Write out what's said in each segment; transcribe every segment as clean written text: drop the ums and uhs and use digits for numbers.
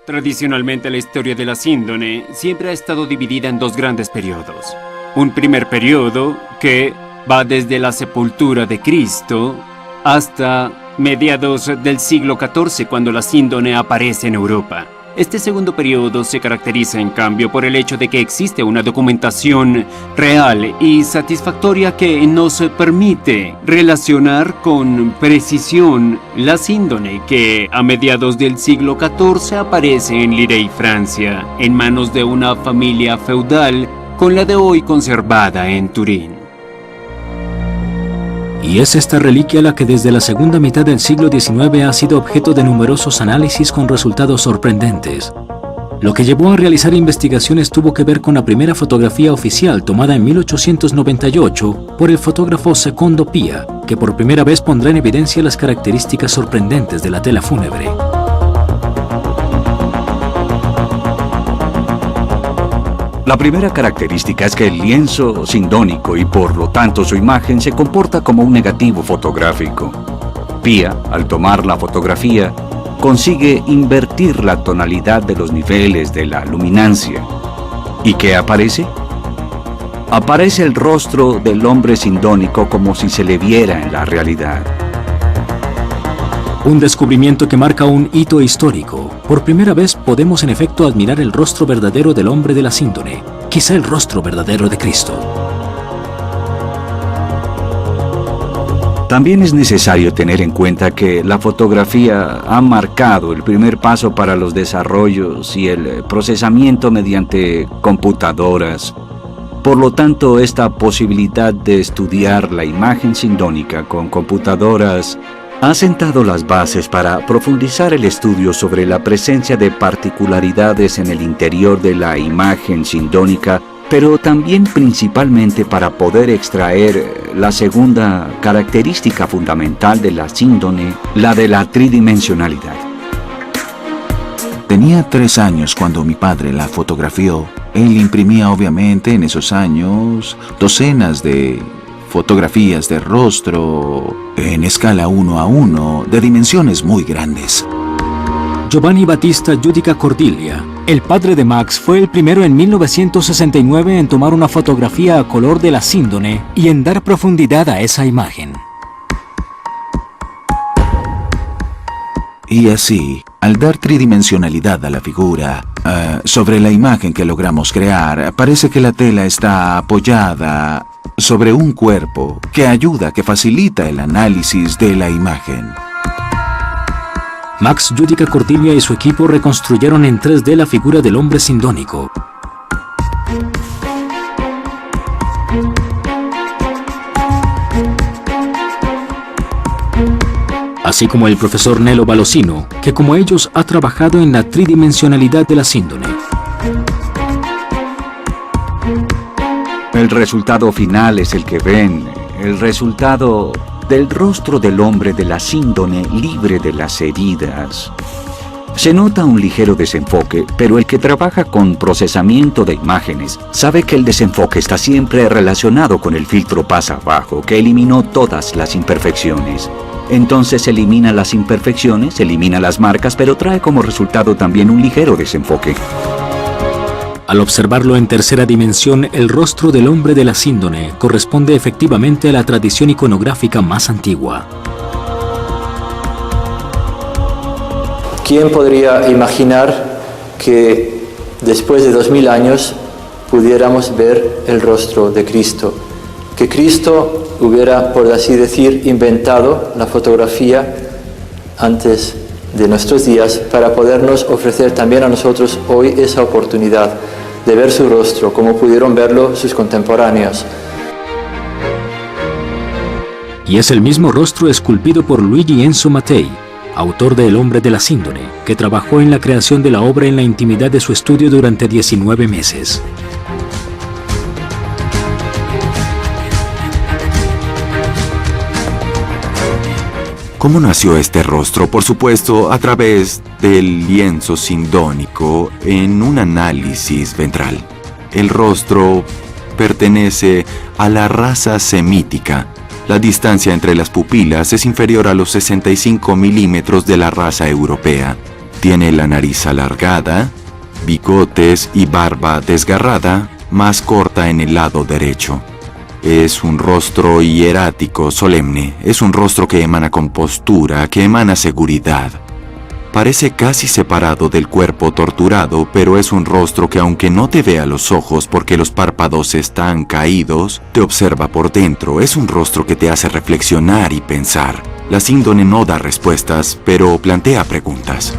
Tradicionalmente la historia de la síndone siempre ha estado dividida en dos grandes periodos. Un primer periodo que va desde la sepultura de Cristo hasta mediados del siglo XIV, cuando la síndone aparece en Europa. Este segundo periodo se caracteriza, en cambio, por el hecho de que existe una documentación real y satisfactoria que nos permite relacionar con precisión la síndone que a mediados del siglo XIV aparece en Lirey, Francia, en manos de una familia feudal con la de hoy conservada en Turín. Y es esta reliquia la que desde la segunda mitad del siglo XIX ha sido objeto de numerosos análisis con resultados sorprendentes. Lo que llevó a realizar investigaciones tuvo que ver con la primera fotografía oficial tomada en 1898 por el fotógrafo Secondo Pia, que por primera vez pondrá en evidencia las características sorprendentes de la tela fúnebre. La primera característica es que el lienzo sindónico y por lo tanto su imagen se comporta como un negativo fotográfico. Pia, al tomar la fotografía, consigue invertir la tonalidad de los niveles de la luminancia. ¿Y qué aparece? Aparece el rostro del hombre sindónico como si se le viera en la realidad. Un descubrimiento que marca un hito histórico. Por primera vez podemos en efecto admirar el rostro verdadero del hombre de la síndone, quizá el rostro verdadero de Cristo. También es necesario tener en cuenta que la fotografía ha marcado el primer paso para los desarrollos y el procesamiento mediante computadoras. Por lo tanto, esta posibilidad de estudiar la imagen sindónica con computadoras ha sentado las bases para profundizar el estudio sobre la presencia de particularidades en el interior de la imagen sindónica, pero también principalmente para poder extraer la segunda característica fundamental de la síndone, la de la tridimensionalidad. Tenía 3 años cuando mi padre la fotografió. Él imprimía obviamente en esos años docenas de fotografías de rostro en escala 1:1 de dimensiones muy grandes. Giovanni Battista Giudica Cordiglia, el padre de Max, fue el primero en 1969 en tomar una fotografía a color de la síndone y en dar profundidad a esa imagen. Y así, al dar tridimensionalidad a la figura, sobre la imagen que logramos crear, parece que la tela está apoyada sobre un cuerpo que facilita el análisis de la imagen. Max Giudica Cordiglia y su equipo reconstruyeron en 3D la figura del hombre sindónico. Así como el profesor Nello Balosino, que como ellos ha trabajado en la tridimensionalidad de la síndone. El resultado final es el que ven, el resultado del rostro del hombre de la síndone libre de las heridas. Se nota un ligero desenfoque, pero el que trabaja con procesamiento de imágenes sabe que el desenfoque está siempre relacionado con el filtro pasa abajo, que eliminó todas las imperfecciones. Entonces elimina las imperfecciones, elimina las marcas, pero trae como resultado también un ligero desenfoque. Al observarlo en tercera dimensión, el rostro del hombre de la síndone corresponde efectivamente a la tradición iconográfica más antigua. ¿Quién podría imaginar que después de 2000 años pudiéramos ver el rostro de Cristo? Que Cristo hubiera, por así decir, inventado la fotografía antes de nuestros días para podernos ofrecer también a nosotros hoy esa oportunidad de ver su rostro, como pudieron verlo sus contemporáneos. Y es el mismo rostro esculpido por Luigi Enzo Mattei, autor de El hombre de la síndone, que trabajó en la creación de la obra en la intimidad de su estudio durante 19 meses. ¿Cómo nació este rostro? Por supuesto, a través del lienzo sindónico en un análisis ventral. El rostro pertenece a la raza semítica. La distancia entre las pupilas es inferior a los 65 milímetros de la raza europea. Tiene la nariz alargada, bigotes y barba desgarrada, más corta en el lado derecho. Es un rostro hierático, solemne. Es un rostro que emana compostura, que emana seguridad. Parece casi separado del cuerpo torturado, pero es un rostro que, aunque no te ve a los ojos porque los párpados están caídos, te observa por dentro. Es un rostro que te hace reflexionar y pensar. La síndone no da respuestas, pero plantea preguntas.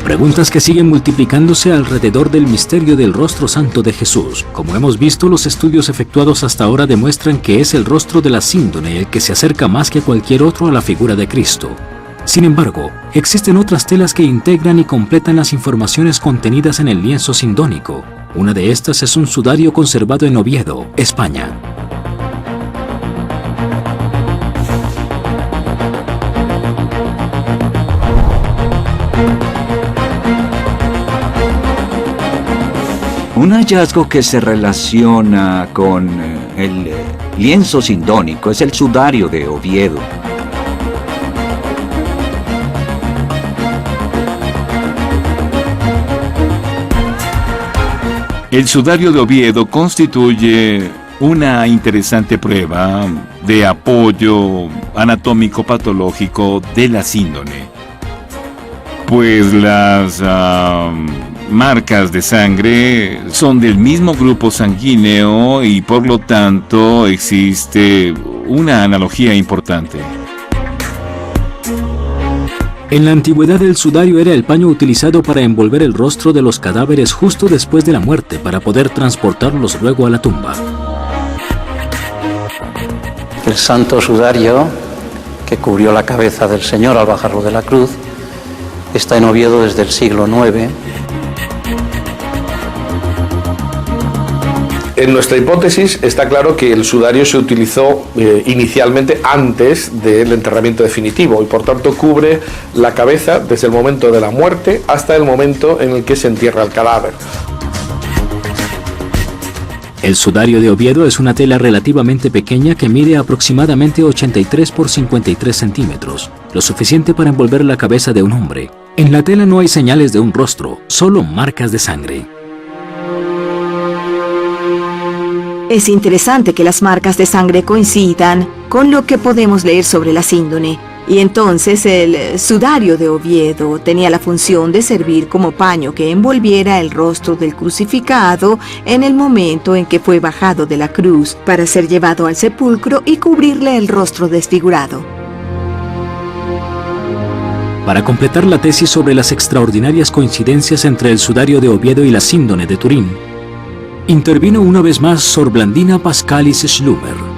Preguntas que siguen multiplicándose alrededor del misterio del rostro santo de Jesús. Como hemos visto, los estudios efectuados hasta ahora demuestran que es el rostro de la síndone el que se acerca más que cualquier otro a la figura de Cristo. Sin embargo, existen otras telas que integran y completan las informaciones contenidas en el lienzo sindónico. Una de estas es un sudario conservado en Oviedo, España. Un hallazgo que se relaciona con el lienzo sindónico es el sudario de Oviedo. El sudario de Oviedo constituye una interesante prueba de apoyo anatómico-patológico de la síndone, pues las marcas de sangre son del mismo grupo sanguíneo y por lo tanto existe una analogía importante. En la antigüedad el sudario era el paño utilizado para envolver el rostro de los cadáveres justo después de la muerte para poder transportarlos luego a la tumba. El santo sudario que cubrió la cabeza del Señor al bajarlo de la cruz está en Oviedo desde el siglo IX. En nuestra hipótesis está claro que el sudario se utilizó inicialmente antes del enterramiento definitivo y por tanto cubre la cabeza desde el momento de la muerte hasta el momento en el que se entierra el cadáver. El sudario de Oviedo es una tela relativamente pequeña que mide aproximadamente 83 por 53 centímetros, lo suficiente para envolver la cabeza de un hombre. En la tela no hay señales de un rostro, solo marcas de sangre. Es interesante que las marcas de sangre coincidan con lo que podemos leer sobre la síndone. Y entonces el sudario de Oviedo tenía la función de servir como paño que envolviera el rostro del crucificado en el momento en que fue bajado de la cruz para ser llevado al sepulcro y cubrirle el rostro desfigurado. Para completar la tesis sobre las extraordinarias coincidencias entre el sudario de Oviedo y la síndone de Turín, intervino una vez más Sor Blandina Pascalis Schlumer.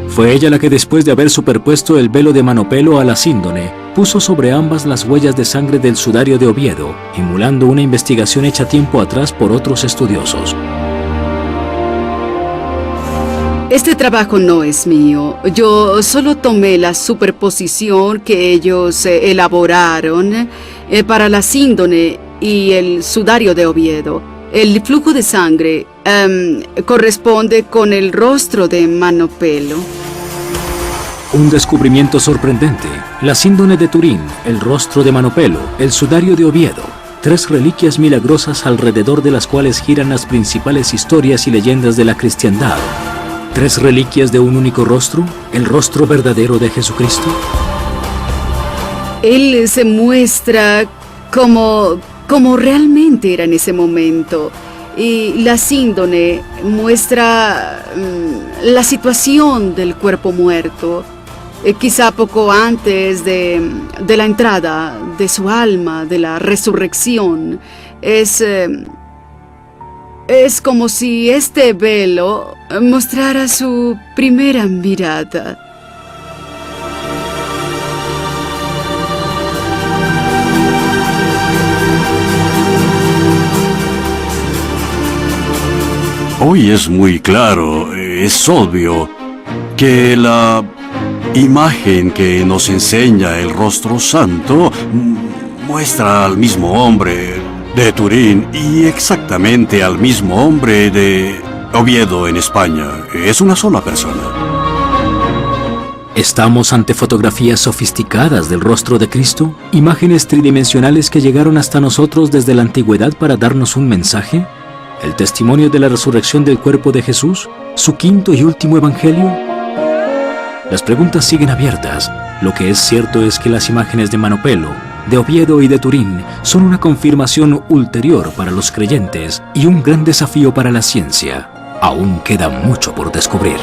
Fue ella la que, después de haber superpuesto el velo de Manopelo a la síndone, puso sobre ambas las huellas de sangre del sudario de Oviedo, emulando una investigación hecha tiempo atrás por otros estudiosos. Este trabajo no es mío. Yo solo tomé la superposición que ellos elaboraron para la síndone y el sudario de Oviedo. El flujo de sangre corresponde con el rostro de Manopelo. Un descubrimiento sorprendente. La síndone de Turín, el rostro de Manopelo, el sudario de Oviedo. 3 reliquias milagrosas alrededor de las cuales giran las principales historias y leyendas de la cristiandad. 3 reliquias de un único rostro, el rostro verdadero de Jesucristo. Él se muestra como realmente era en ese momento. Y la síndone muestra la situación del cuerpo muerto, quizá poco antes de la entrada de su alma, de la resurrección. Es como si este velo mostrara su primera mirada. Hoy es muy claro, es obvio, que la imagen que nos enseña el rostro santo muestra al mismo hombre de Turín y exactamente al mismo hombre de Oviedo en España. Es una sola persona. ¿Estamos ante fotografías sofisticadas del rostro de Cristo? ¿Imágenes tridimensionales que llegaron hasta nosotros desde la antigüedad para darnos un mensaje? ¿El testimonio de la resurrección del cuerpo de Jesús? ¿Su quinto y último evangelio? Las preguntas siguen abiertas. Lo que es cierto es que las imágenes de Manopelo, de Oviedo y de Turín son una confirmación ulterior para los creyentes y un gran desafío para la ciencia. Aún queda mucho por descubrir.